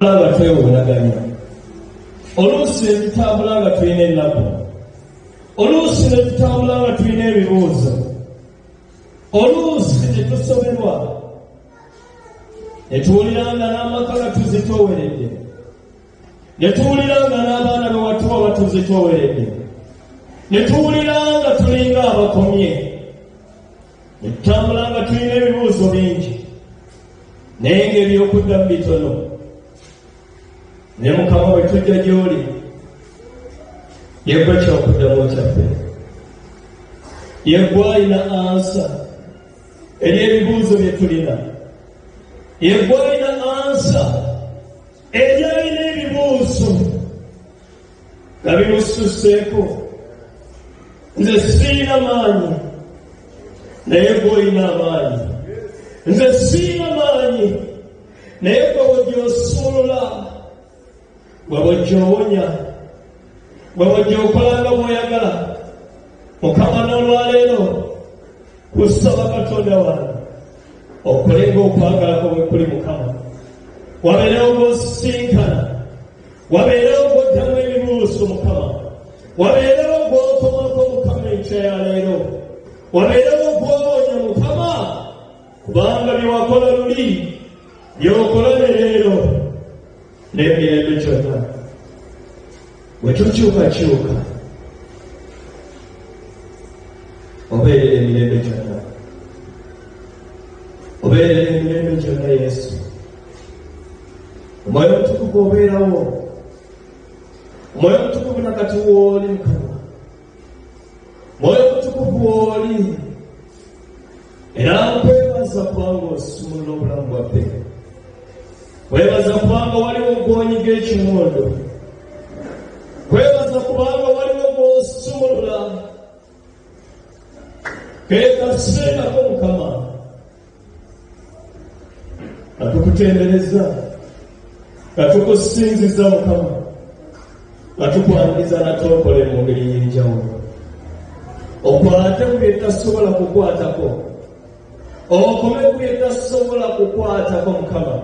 nga twewunaganya, oluusi ne tutambula nga tulina ennaku, oluusi ne tutambula nga tulina ebibuuzo, oluusi ne tusoberwa, ne tuwuliranga n'amaka nga tuzitooweredde, ne tuwuliranga n'abaana be watuwa batuzitooweredde, ne tuwuliranga tulinga abakomye, ne tutambula nga tulina ebibuuzo bingi naye ng'ebyokuddamu bitono. Ne Mukama bwe tujja gy'oli, yeggwe kyokuddamu kyaffe, yeggwe alina ansa eri ebibuuzo bye tulina, yeggwe alina ansa eri alina ebibuuzo nga bimususseeko. Nze siina maanyi naye gwe olina amaanyi, nze siina maanyi naye gwe wejyosuulula, gwe wejjoowonya, gwe wejjookolanga bw'oyagala. Mukama n'olwaleero kusaba Katonda wange okolenga okwagalako bwe kuli Mukama, wabeerewo gw'osisinkana, wabeerewo gw'oddamu ebibuuzo Mukama, wabeerewo gw'okomako Mukama enkya ya leero, wabeerewo gw'owonya Mukama, kubanga bye wakola luli by'okola ne leero n'emirembe gyonna. Bwe tukyukakyuka obeerera emirembe gyonna, obeerera emirembe gyonna Yesu. Omwoyo Omutukuvu obeerawo, Omwoyo Omutukuvu nakati w'oli Mukama, Omwoyo Omutukuvu w'oli, era nkwebaza kubanga osumulula obulamu bwaffe, kwebaza kubanga waliwo gw'onyiga ekimondo, kwebaza kubanga waliwo gw'osumulula keekaseerako Mukama. Katukutendereza, katukusinziza Mukama, katukwaniriza natokole mu ngeri y'enjawulo. Okwate ku bye tasobola kukwatako, okome ku bye tasobola kukwatako Mukama.